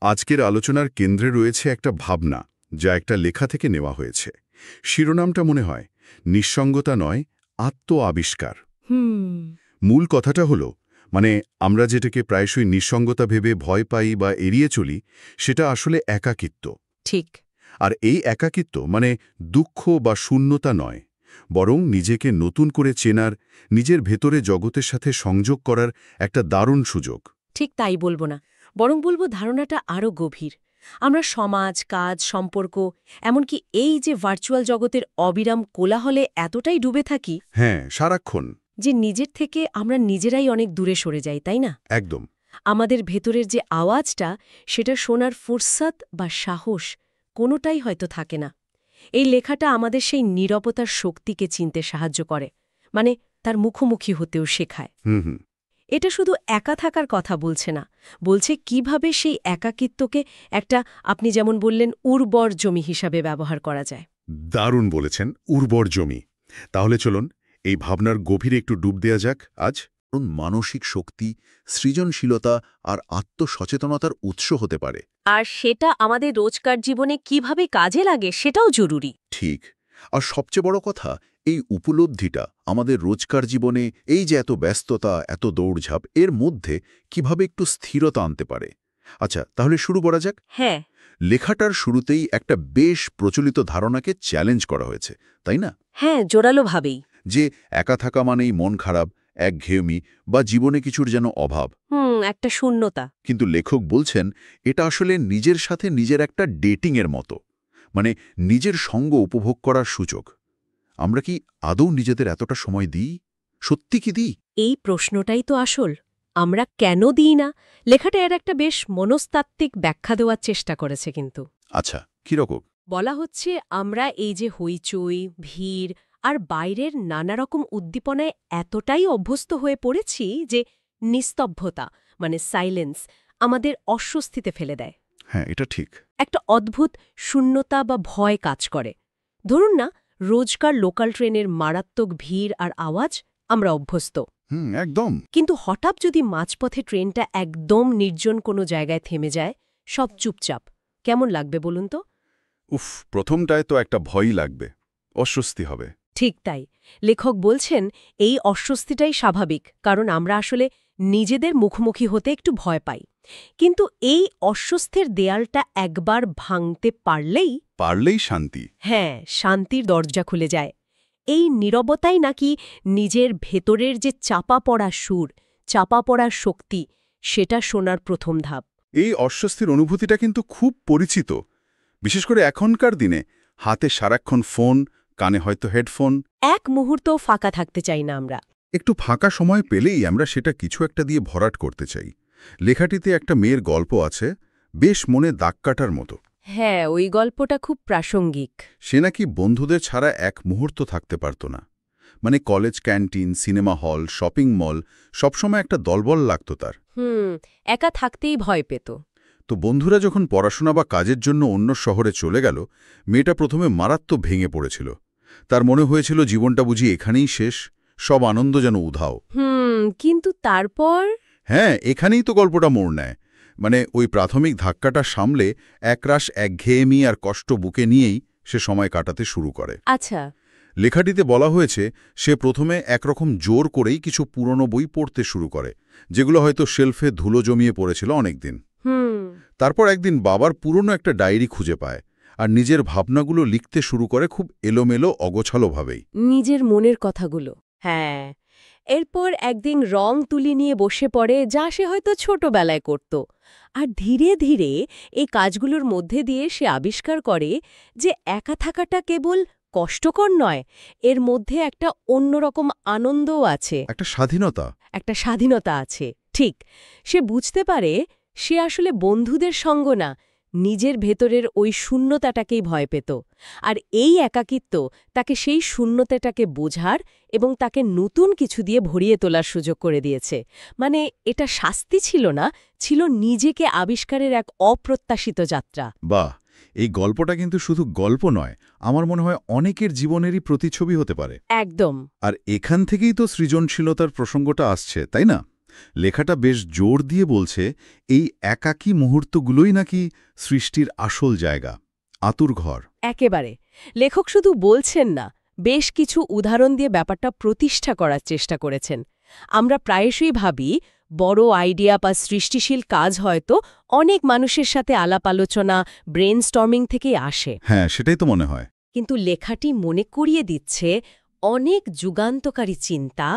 আজকের আলোচনার কেন্দ্রে রয়েছে একটা ভাবনা, যা একটা লেখা থেকে নেওয়া হয়েছে। শিরোনামটা মনে হয় নিঃসঙ্গতা নয়, আত্ম আবিষ্কার। মূল কথাটা হলো, আমরা যেটাকে প্রায়শই নিঃসঙ্গতা ভেবে ভয় পাই বা এড়িয়ে চলি, সেটা আসলে একাকিত্ব। ঠিক। আর এই একাকিত্ব দুঃখ বা শূন্যতা নয়, বরং নিজেকে নতুন করে চেনার, নিজের ভেতরে জগতের সাথে সংযোগ করার একটা দারুণ সুযোগ। ঠিক তাই বলবো না, বরং বলবো ধারণাটা আরও গভীর। আমরা সমাজ, কাজ, সম্পর্ক, এমনকি এই যে ভার্চুয়াল জগতের অবিরাম কোলাহলে এতটাই ডুবে থাকি, হ্যাঁ, সারাক্ষণ, যে নিজের থেকে আমরা নিজেরাই অনেক দূরে সরে যাই, তাই না? একদম। আমাদের ভেতরের যে আওয়াজটা, সেটা শোনার ফুরসত বা সাহস কোনোটাই হয়তো থাকে না। এই লেখাটা আমাদের সেই নীরবতার শক্তিকে চিনতে সাহায্য করে, তার মুখোমুখি হতেও শেখায়। হুম। এটা শুধু একা থাকার কথা বলছে না, বলছে কিভাবে সেই একাকিত্বকে একটা, আপনি যেমন বললেন, উর্বর জমি হিসাবে ব্যবহার করা যায়। দারুণ বলেছেন, উর্বর জমি। তাহলে চলুন এই ভাবনার গভীরে একটু ডুব দেয়া যাক আজ। মানসিক শক্তি, সৃজনশীলতা আর আত্মসচেতনতার উৎস হতে পারে। আর সেটা আমাদের রোজকার জীবনে কিভাবে কাজে লাগে সেটাও জরুরি। ঠিক। আর সবচেয়ে বড় কথা, এই উপলব্ধিটা আমাদের রোজকার জীবনে এই যে এত ব্যস্ততা, এত দৌড়ঝাঁপ, এর মধ্যে কিভাবে একটু স্থিরতা আনতে পারে। আচ্ছা, তাহলে শুরু করা যাক। হ্যাঁ। লেখাটার শুরুতেই একটা বেশ প্রচলিত ধারণাকে চ্যালেঞ্জ করা হয়েছে, তাই না? হ্যাঁ, জোরালোভাবেই। যে একা থাকা মানেই মন খারাপ, একঘেয়েমি বা জীবনে কিছুর যেন অভাব। একটা শূন্যতা। কিন্তু লেখক বলছেন, এটা আসলে নিজের সাথে নিজের একটা ডেটিংয়ের মতো, নিজের সঙ্গ উপভোগ করার সুযোগ। আমরা কি আদৌ নিজেদের এতটা সময় দিই? সত্যি কি দিই? এই প্রশ্নটাই তো আসল। আমরা কেন দিই না? লেখাটা এর একটা বেশ মনস্তাত্ত্বিক ব্যাখ্যা দেওয়ার চেষ্টা করেছে কিন্তু। আচ্ছা, কিরকম? বলা হচ্ছে, আমরা এই যে হইচই, ভিড় আর বাইরের নানা রকম উদ্দীপনায় এতটাই অভ্যস্ত হয়ে পড়েছি যে নিস্তব্ধতা, সাইলেন্স, আমাদের অস্বস্তিতে ফেলে দেয়। হ্যাঁ, এটা ঠিক। একটা অদ্ভুত শূন্যতা বা ভয় কাজ করে। ধরুন না, রোজকার লোকাল ট্রেনের মারাত্মক ভিড় আর আওয়াজ, আমরা অভ্যস্ত। একদম। কিন্তু হঠাৎ যদি মাঝপথে ট্রেনটা একদম নির্জন কোনো জায়গায় থেমে যায়, সব চুপচাপ, কেমন লাগবে বলুন তো? উফ, প্রথমটায় তো একটা ভয়ই লাগবে, অস্বস্তি হবে। ঠিক তাই। লেখক বলছেন, এই অস্বস্তিটাই স্বাভাবিক, কারণ আমরা আসলে নিজেদের মুখোমুখি হতে একটু ভয় পাই। কিন্তু এই অস্বস্তির দেয়ালটা একবার ভাঙতে পারলেই শান্তি। হ্যাঁ, শান্তির দরজা খুলে যায়। এই নীরবতাই নাকি নিজের ভেতরের যে চাপা পড়া সুর, চাপা পড়ার শক্তি, সেটা শোনার প্রথম ধাপ। এই অস্বস্তির অনুভূতিটা কিন্তু খুব পরিচিত, বিশেষ করে এখনকার দিনে। হাতে সারাক্ষণ ফোন, কানে হয়তো হেডফোন। এক মুহূর্তও ফাঁকা থাকতে চাই না আমরা। একটু ফাঁকা সময় পেলেই আমরা সেটা কিছু একটা দিয়ে ভরাট করতে চাই। লেখাটিতে একটা মেয়ের গল্প আছে, বেশ মনে দাগ কাটার মতো। হ্যাঁ, ওই গল্পটা খুব প্রাসঙ্গিক। সে নাকি বন্ধুদের ছাড়া এক মুহূর্ত থাকতে পারত না। College canteen, cinema hall, shopping mall, সবসময় একটা দলবল লাগত তার। একা থাকতেই ভয় পেত। তো বন্ধুরা যখন পড়াশোনা বা কাজের জন্য অন্য শহরে চলে গেল, মেয়েটা প্রথমে মারাত্মক ভেঙে পড়েছিল। তার মনে হয়েছিল জীবনটা বুঝি এখানেই শেষ, সব আনন্দ যেন উধাও। কিন্তু তারপর? হ্যাঁ, এখানেই তো গল্পটা মোড় নেয়। ওই প্রাথমিক ধাক্কাটা সামলে একরাশ একঘেয়েমি আর কষ্ট বুকে নিয়েই সে সময় কাটাতে শুরু করে। আচ্ছা। লেখাটিতে বলা হয়েছে, সে প্রথমে একরকম জোর করেই কিছু পুরনো বই পড়তে শুরু করে, যেগুলো হয়তো শেলফে ধুলো জমিয়ে পড়েছিল অনেকদিন। তারপর একদিন বাবার পুরনো একটা ডায়েরি খুঁজে পায় আর নিজের ভাবনাগুলো লিখতে শুরু করে, খুব এলোমেলো, অগোছালোভাবেই। নিজের মনের কথাগুলো। হ্যাঁ। এরপর একদিন রং তুলি নিয়ে বসে পড়ে, যা সে হয়তো ছোটবেলায় করত। আর ধীরে ধীরে এই কাজগুলোর মধ্যে দিয়ে সে আবিষ্কার করে যে একা থাকাটা কেবল কষ্টকর নয়, এর মধ্যে একটা অন্যরকম আনন্দও আছে, একটা স্বাধীনতা আছে। ঠিক। সে বুঝতে পারে সে আসলে বন্ধুদের সঙ্গ না, নিজের ভেতরের ওই শূন্যতাটাকেই ভয় পেত। আর এই একাকিত্ব তাকে সেই শূন্যতাটাকে বোঝার এবং তাকে নতুন কিছু দিয়ে ভরিয়ে তোলার সুযোগ করে দিয়েছে। এটা শাস্তি ছিল না, ছিল নিজেকে আবিষ্কারের এক অপ্রত্যাশিত যাত্রা। বাহ! এই গল্পটা কিন্তু শুধু গল্প নয়, আমার মনে হয় অনেকের জীবনেরই প্রতিচ্ছবি হতে পারে। একদম। আর এখান থেকেই তো সৃজনশীলতার প্রসঙ্গটা আসছে, তাই না? লেখাটা বেশ জোর দিয়ে বলছে এই একাকী মুহূর্তগুলোই নাকি সৃষ্টির আসল জায়গা, আতুর ঘর। একেবারে। লেখক শুধু বলছেন না, বেশ কিছু উদাহরণ দিয়ে ব্যাপারটা প্রতিষ্ঠা করার চেষ্টা করেছেন। আমরা প্রায়শই ভাবি বড় আইডিয়া বা সৃষ্টিশীল কাজ হয়তো অনেক মানুষের সাথে আলাপ আলোচনা, ব্রেনস্টর্মিং থেকেই আসে। হ্যাঁ, সেটাই তো মনে হয়। কিন্তু লেখাটি মনে করিয়ে দিচ্ছে অনেক যুগান্তকারী চিন্তা,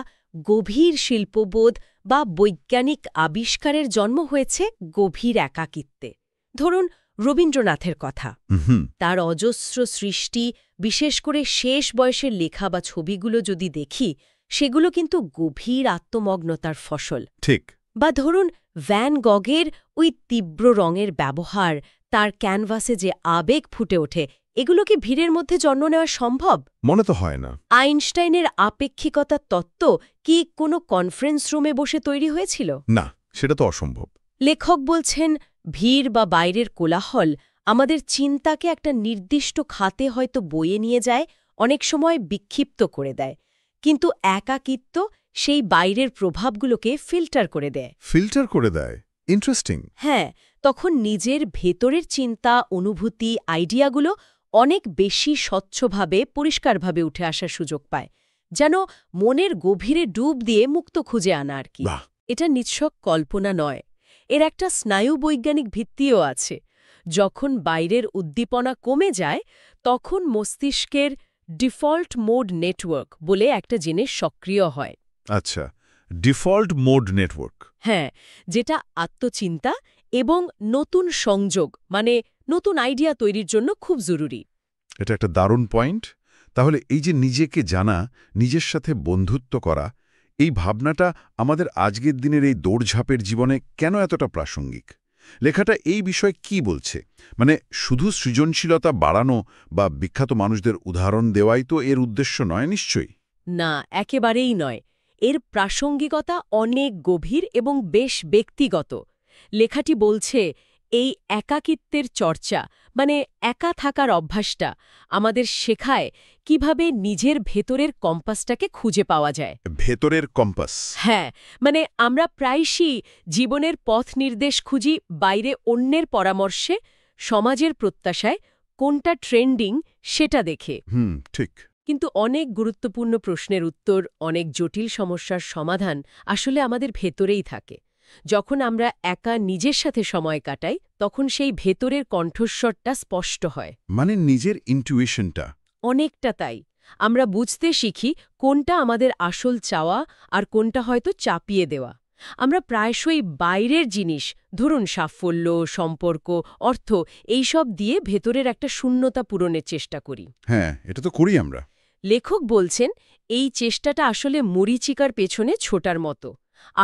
গভীর শিল্পবোধ বা বৈজ্ঞানিক আবিষ্কারের জন্ম হয়েছে গভীর একাকিত্বে। ধরুন রবীন্দ্রনাথের কথা। হুম, তার অজস্র সৃষ্টি, বিশেষ করে শেষ বয়সের লেখা বা ছবিগুলো যদি দেখি, সেগুলো কিন্তু গভীর আত্মমগ্নতার ফসল। ঠিক। বা ধরুন ভ্যান গগের ওই তীব্র রঙের ব্যবহার, তার ক্যানভাসে যে আবেগ ফুটে ওঠে, এগুলো কি ভিড়ের মধ্যে জন্ম নেওয়া সম্ভব? মনে তো হয় না। আইনস্টাইনের আপেক্ষিকতার তত্ত্ব কি কোনো কনফারেন্স রুমে বসে তৈরি হয়েছিল? না, সেটা তো অসম্ভব। লেখক বলছেন ভিড় বা বাইরের কোলাহল আমাদের চিন্তাকে একটা নির্দিষ্ট খাতে হয়তো বয়ে নিয়ে যায়, অনেক সময় বিক্ষিপ্ত করে দেয়, কিন্তু একাকিত্ব সেই বাইরের প্রভাবগুলোকে ফিল্টার করে দেয়। ফিল্টার করে দেয়? ইন্টারেস্টিং। হ্যাঁ, তখন নিজের ভেতরের চিন্তা, অনুভূতি, আইডিয়াগুলো অনেক বেশি স্বচ্ছভাবে, পরিষ্কারভাবে উঠে আসার সুযোগ পায়, যেন মনের গভীরে ডুব দিয়ে মুক্ত খুঁজে আনা আর কি। বাহ! এটা নিছক কল্পনা নয়, এর একটা স্নায়ুবৈজ্ঞানিক ভিত্তিও আছে। যখন বাইরের উদ্দীপনা কমে যায়, তখন মস্তিষ্কের ডিফল্ট মোড নেটওয়ার্ক বলে একটা জিনিস সক্রিয় হয়। আচ্ছা, ডিফল্ট মোড নেটওয়ার্ক। হ্যাঁ, যেটা আত্মচিন্তা এবং নতুন সংযোগ, মানে নতুন আইডিয়া তৈরির জন্য খুব জরুরি। এটা একটা দারুণ পয়েন্ট। তাহলে এই যে নিজেকে জানা, নিজের সাথে বন্ধুত্ব করা, এই ভাবনাটা আমাদের আজকের দিনের এই দৌড়ঝাঁপের জীবনে কেন এতটা প্রাসঙ্গিক? লেখাটা এই বিষয়ে কি বলছে? মানে শুধু সৃজনশীলতা বাড়ানো বা বিখ্যাত মানুষদের উদাহরণ দেওয়াই তো এর উদ্দেশ্য নয় নিশ্চয়ই। না, একেবারেই নয়। এর প্রাসঙ্গিকতা অনেক গভীর এবং বেশ ব্যক্তিগত। লেখাটি বলছে এই একাকিত্বের চর্চা, মানে একা থাকার অভ্যাসটা আমাদের শেখায় কিভাবে নিজের ভেতরের কম্পাসটাকে খুঁজে পাওয়া যায়। ভেতরের কম্পাস। হ্যাঁ, মানে আমরা প্রায়শই জীবনের পথ নির্দেশ খুঁজি বাইরে অন্যের পরামর্শে, সমাজের প্রত্যাশায়, কোনটা ট্রেন্ডিং সেটা দেখে। ঠিক। কিন্তু অনেক গুরুত্বপূর্ণ প্রশ্নের উত্তর, অনেক জটিল সমস্যার সমাধান আসলে আমাদের ভেতরেই থাকে। যখন আমরা একা নিজের সাথে সময় কাটাই, তখন সেই ভেতরের কণ্ঠস্বরটা স্পষ্ট হয়। মানে নিজের ইন্টুইশনটা। অনেকটা তাই। আমরা বুঝতে শিখি কোনটা আমাদের আসল চাওয়া আর কোনটা হয়তো চাপিয়ে দেওয়া। আমরা প্রায়শই বাইরের জিনিস, ধরুন সাফল্য, সম্পর্ক, অর্থ, এইসব দিয়ে ভেতরের একটা শূন্যতা পূরণের চেষ্টা করি। হ্যাঁ, এটা তো করি আমরা। লেখক বলছেন এই চেষ্টাটা আসলে মরীচিকার পেছনে ছোটার মতো।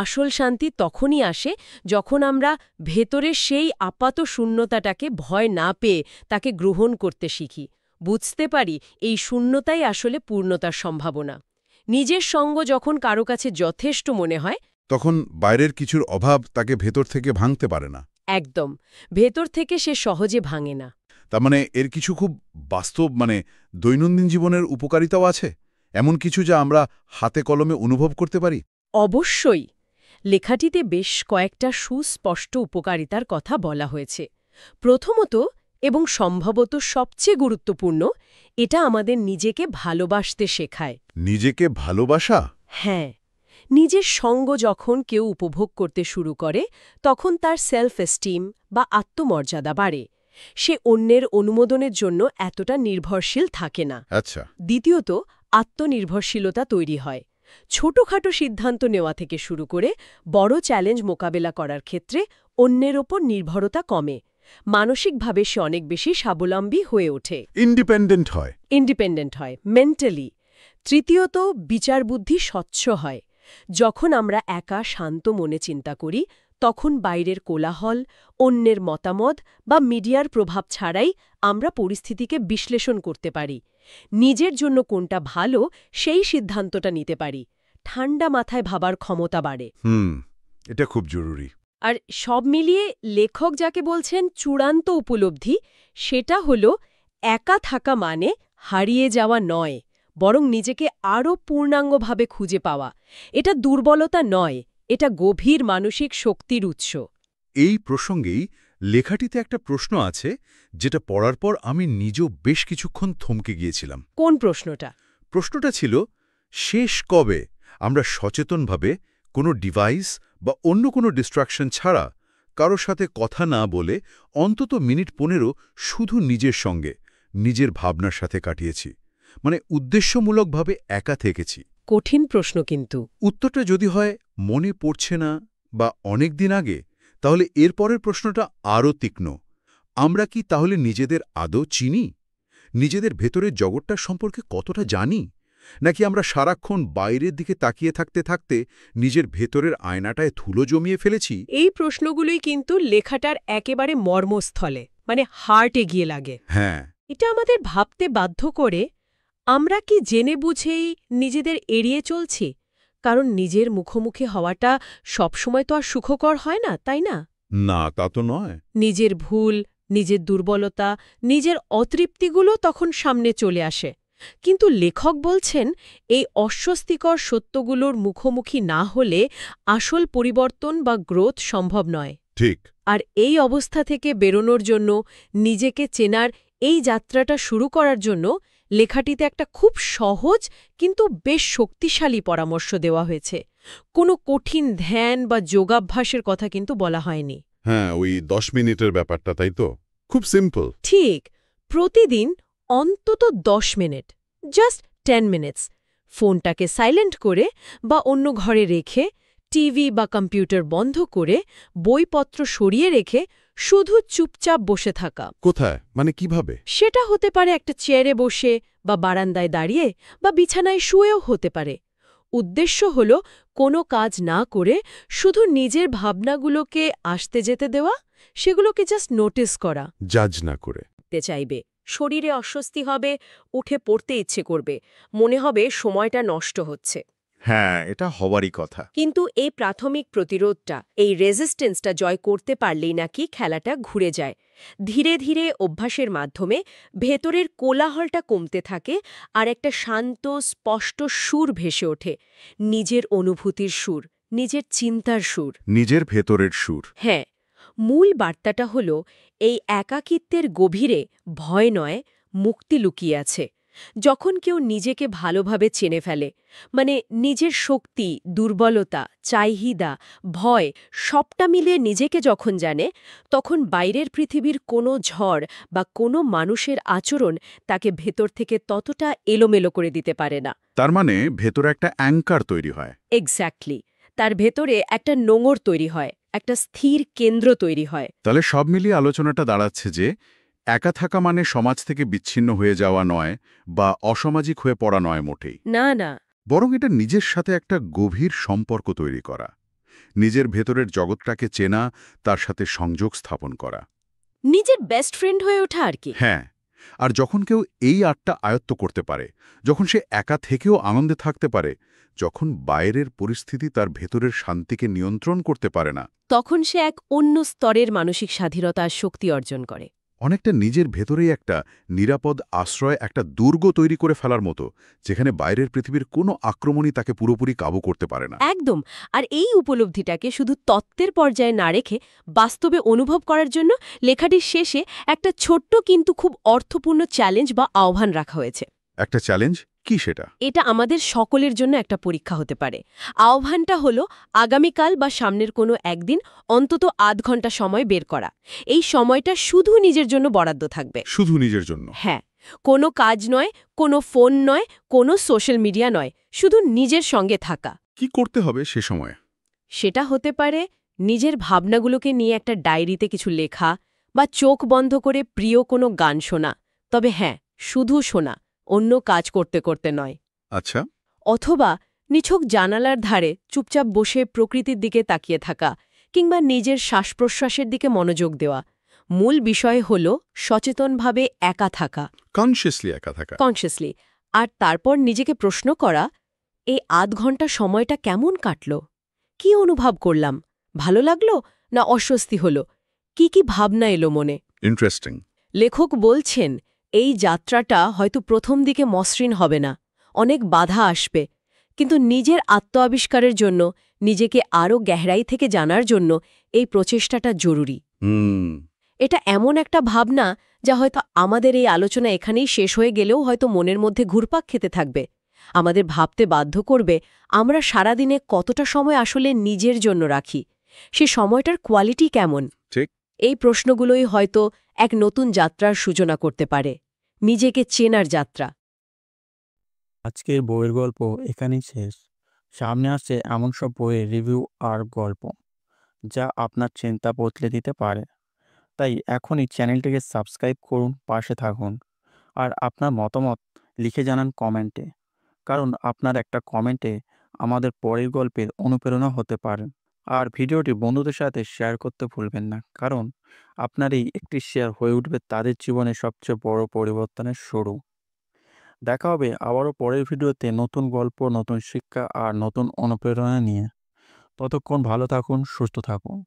আসল শান্তি তখনই আসে যখন আমরা ভেতরের সেই আপাত শূন্যতাটাকে ভয় না পেয়ে তাকে গ্রহণ করতে শিখি, বুঝতে পারি এই শূন্যতাই আসলে পূর্ণতার সম্ভাবনা। নিজের সঙ্গ যখন কারো কাছে যথেষ্ট মনে হয়, তখন বাইরের কিছুর অভাব তাকে ভেতর থেকে ভাঙতে পারে না। একদম, ভেতর থেকে সে সহজে ভাঙে না। তার মানে এর কিছু খুব বাস্তব, মানে দৈনন্দিন জীবনের উপকারিতাও আছে, এমন কিছু যা আমরা হাতে কলমে অনুভব করতে পারি। অবশ্যই। লেখাটিতে বেশ কয়েকটা সুস্পষ্ট উপকারিতার কথা বলা হয়েছে। প্রথমত, এবং সম্ভবত সবচেয়ে গুরুত্বপূর্ণ, এটা আমাদের নিজেকে ভালোবাসতে শেখায়। নিজেকে ভালোবাসা? হ্যাঁ, নিজের সঙ্গ যখন কেউ উপভোগ করতে শুরু করে, তখন তার সেলফ এস্টিম বা আত্মমর্যাদা বাড়ে। সে অন্যের অনুমোদনের জন্য এতটা নির্ভরশীল থাকে না। আচ্ছা। দ্বিতীয়ত, আত্মনির্ভরশীলতা তৈরি হয়। ছোটখাটো সিদ্ধান্ত নেওয়া থেকে শুরু করে বড় চ্যালেঞ্জ মোকাবেলা করার ক্ষেত্রে অন্যের ওপর নির্ভরতা কমে। মানসিকভাবে সে অনেক বেশি স্বাবলম্বী হয়ে ওঠে। ইন্ডিপেন্ডেন্ট হয়। মেন্টালি। তৃতীয়ত, বিচারবুদ্ধি স্বচ্ছ হয়। যখন আমরা একা শান্ত মনে চিন্তা করি, তখন বাইরের কোলাহল, অন্যের মতামত বা মিডিয়ার প্রভাব ছাড়াই আমরা পরিস্থিতিকে বিশ্লেষণ করতে পারি। নিজের জন্য কোনটা ভালো সেই সিদ্ধান্তটা নিতে পারি। ঠান্ডা মাথায় ভাবার ক্ষমতা বাড়ে। এটা খুব জরুরি। আর সব মিলিয়ে লেখক যাকে বলছেন চূড়ান্ত উপলব্ধি, সেটা হলো একা থাকা মানে হারিয়ে যাওয়া নয়, বরং নিজেকে আরও পূর্ণাঙ্গভাবে খুঁজে পাওয়া। এটা দুর্বলতা নয়, এটা গভীর মানসিক শক্তির উৎস। এই প্রসঙ্গেই লেখাটিতে একটা প্রশ্ন আছে যেটা পড়ার পর আমি নিজেও বেশ কিছুক্ষণ থমকে গিয়েছিলাম। কোন প্রশ্নটা? প্রশ্নটা ছিল, শেষ কবে আমরা সচেতনভাবে কোনো ডিভাইস বা অন্য কোনো ডিস্ট্রাকশন ছাড়া কারোর সাথে কথা না বলে অন্তত মিনিট 15 শুধু নিজের সঙ্গে, নিজের ভাবনার সাথে কাটিয়েছি, মানে উদ্দেশ্যমূলকভাবে একা থেকেছি। কঠিন প্রশ্ন কিন্তু। উত্তরটা যদি হয় মনে পড়ছে না বা অনেক দিন আগে, তাহলে এর পরের প্রশ্নটা আরও তীক্ষ্ণ। আমরা কি তাহলে নিজেদের আদৌ চিনি? নিজেদের ভেতরের জগৎটা সম্পর্কে কতটা জানি? নাকি আমরা সারাক্ষণ বাইরের দিকে তাকিয়ে থাকতে থাকতে নিজের ভেতরের আয়নাটায় ধুলো জমিয়ে ফেলেছি? এই প্রশ্নগুলোই কিন্তু লেখাটার একেবারে মর্মস্থলে, মানে হার্টে গিয়ে লাগে। হ্যাঁ, এটা আমাদের ভাবতে বাধ্য করে, আমরা কি জেনে বুঝেই নিজেদের এড়িয়ে চলছি? কারণ নিজের মুখোমুখি হওয়াটা সবসময় তো আর সুখকর হয় না, তাই না? না তা তো নয়। নিজের ভুল, নিজের দুর্বলতা, নিজের অতৃপ্তিগুলো তখন সামনে চলে আসে। কিন্তু লেখক বলছেন, এই অস্বস্তিকর সত্যগুলোর মুখোমুখি না হলে আসল পরিবর্তন বা গ্রোথ সম্ভব নয়। ঠিক। আর এই অবস্থা থেকে বেরোনোর জন্য, নিজেকে চেনার এই যাত্রাটা শুরু করার জন্য লেখাটিতে একটা খুব সহজ কিন্তু বেশ শক্তিশালী পরামর্শ দেওয়া হয়েছে। কোনো কঠিন ধ্যান বা যোগাভ্যাসের কথা কিন্তু বলা হয়নি। হ্যাঁ, ওই 10 মিনিটের ব্যাপারটা, তাই তো? খুব সিম্পল। ঠিক, প্রতিদিন অন্তত 10 মিনিট, জাস্ট 10 মিনিটস, ফোনটাকে সাইলেন্ট করে বা অন্য ঘরে রেখে, টিভি বা কম্পিউটার বন্ধ করে, বইপত্র সরিয়ে রেখে শুধু চুপচাপ বসে থাকা। কোথায়, মানে কিভাবে? সেটা হতে পারে একটা চেয়ারে বসে, বা বারান্দায় দাঁড়িয়ে, বা বিছানায় শুয়েও হতে পারে। উদ্দেশ্য হল কোনো কাজ না করে শুধু নিজের ভাবনাগুলোকে আসতে যেতে দেওয়া, সেগুলোকে জাস্ট নোটিস করা। জাজ না করে। চাইবে, শরীরে অস্বস্তি হবে, উঠে পড়তে ইচ্ছে করবে, মনে হবে সময়টা নষ্ট হচ্ছে। হ্যাঁ, এটা হওয়ারই কথা। কিন্তু এই প্রাথমিক প্রতিরোধটা, এই রেজিস্ট্যান্সটা জয় করতে পারলেই নাকি খেলাটা ঘুরে যায়। ধীরে ধীরে অভ্যাসের মাধ্যমে ভেতরের কোলাহলটা কমতে থাকে, আর একটা শান্ত স্পষ্ট সুর ভেসে ওঠে, নিজের অনুভূতির সুর, নিজের চিন্তার সুর, নিজের ভেতরের সুর। হ্যাঁ, মূল বার্তাটা হল, এই একাকিত্বের গভীরে ভয় নয়, মুক্তি লুকিয়ে আছে। যখন কেউ নিজেকে ভালোভাবে চেনে ফেলে, মানে নিজের শক্তি, দুর্বলতা, চাহিদা, ভয় সবটা মিলিয়ে নিজেকে যখন জানে, তখন বাইরের পৃথিবীর কোনো ঝড় বা কোনো মানুষের আচরণ তাকে ভেতর থেকে ততটা এলোমেলো করে দিতে পারে না। তার মানে ভেতরে একটা অ্যাঙ্কার তৈরি হয়। এক্স্যাক্টলি, তার ভেতরে একটা নোঙর তৈরি হয়, একটা স্থির কেন্দ্র তৈরি হয়। তাহলে সব মিলিয়ে আলোচনাটা দাঁড়াচ্ছে যে একা থাকা মানে সমাজ থেকে বিচ্ছিন্ন হয়ে যাওয়া নয়, বা অসামাজিক হয়ে পড়া নয় মোটেই। না না, বরং এটা নিজের সাথে একটা গভীর সম্পর্ক তৈরি করা, নিজের ভেতরের জগৎটাকে চেনা, তার সাথে সংযোগ স্থাপন করা, নিজের বেস্ট ফ্রেন্ড হয়ে ওঠা আর কি। হ্যাঁ। আর যখন কেউ এই আর্টটা আয়ত্ত করতে পারে, যখন সে একা থেকেও আনন্দে থাকতে পারে, যখন বাইরের পরিস্থিতি তার ভেতরের শান্তিকে নিয়ন্ত্রণ করতে পারে না, তখন সে এক অন্য স্তরের মানসিক স্বাধীনতা আর শক্তি অর্জন করে। অনেকটা নিজের ভেতরেই একটা নিরাপদ আশ্রয়, একটা দুর্গ তৈরি করে ফেলার মতো, যেখানে বাইরের পৃথিবীর কোনো আক্রমণই তাকে পুরোপুরি কাবু করতে পারে না। একদম। আর এই উপলব্ধিটাকে শুধু তত্ত্বের পর্যায়ে না রেখে বাস্তবে অনুভব করার জন্য লেখাটির শেষে একটা ছোট্ট কিন্তু খুব অর্থপূর্ণ চ্যালেঞ্জ বা আহ্বান রাখা হয়েছে। একটা চ্যালেঞ্জ? কি সেটা? এটা আমাদের সকলের জন্য একটা পরীক্ষা হতে পারে। আহ্বানটা হলো, আগামীকাল বা সামনের কোনো একদিন অন্তত আধ ঘন্টা সময় বের করা। এই সময়টা শুধু নিজের জন্য বরাদ্দ থাকবে। শুধু নিজের জন্য? হ্যাঁ, কোনো কাজ নয়, কোনো ফোন নয়, কোনো সোশ্যাল মিডিয়া নয়, শুধু নিজের সঙ্গে থাকা। কি করতে হবে সে সময়? সেটা হতে পারে নিজের ভাবনাগুলোকে নিয়ে একটা ডায়েরিতে কিছু লেখা, বা চোখ বন্ধ করে প্রিয় কোনো গান শোনা। তবে হ্যাঁ, শুধু শোনা, অন্য কাজ করতে করতে নয়। আচ্ছা। অথবা নিছক জানালার ধারে চুপচাপ বসে প্রকৃতির দিকে তাকিয়ে থাকা, কিংবা নিজের শ্বাসপ্রশ্বাসের দিকে মনোযোগ দেওয়া। মূল বিষয় হল সচেতনভাবে একা থাকা, কনসিয়াসলি একা থাকা। কনসিয়াসলি। আর তারপর নিজেকে প্রশ্ন করা, এই আধ ঘন্টা সময়টা কেমন কাটল? কি অনুভব করলাম? ভালো লাগলো না অস্বস্তি হলো? কি কি ভাবনা এলো মনে? ইন্টারেস্টিং। লেখক বলছেন, এই যাত্রাটা হয়তো প্রথম দিকে মসৃণ হবে না, অনেক বাধা আসবে, কিন্তু নিজের আত্ম আবিষ্কারের জন্য, নিজেকে আরও গহরাই থেকে জানার জন্য এই প্রচেষ্টাটা জরুরি। হুম। এটা এমন একটা ভাবনা যা হয়তো আমাদের এই আলোচনা এখানেই শেষ হয়ে গেলেও হয়তো মনের মধ্যে ঘুরপাক খেতে থাকবে, আমাদের ভাবতে বাধ্য করবে আমরা সারাদিনে কতটা সময় আসলে নিজের জন্য রাখি, সে সময়টার কোয়ালিটি কেমন। ঠিক। এই প্রশ্নগুলোই হয়তো এক নতুন যাত্রার সূচনা করতে পারে, নিজেকে চেনার যাত্রা। আজকের বইয়ের গল্প এখানেই শেষ। সামনে আসছে এমন সব বইয়ের রিভিউ আর গল্প যা আপনার চিন্তা বদলে দিতে পারে। তাই এখনই চ্যানেলটিকে সাবস্ক্রাইব করুন, পাশে থাকুন, আর আপনার মতামত লিখে জানান কমেন্টে, কারণ আপনার একটা কমেন্টে আমাদের পরের গল্পের অনুপ্রেরণা হতে পারে। আর ভিডিওটি বন্ধুদের সাথে শেয়ার করতে ভুলবেন না, কারণ আপনার এই একটি শেয়ার হয়ে উঠবে তাদের জীবনে সবচেয়ে বড় পরিবর্তনের শুরু। দেখা হবে আবারও পরের ভিডিওতে নতুন গল্প, নতুন শিক্ষা আর নতুন অনুপ্রেরণা নিয়ে। ততক্ষণ ভালো থাকুন, সুস্থ থাকুন।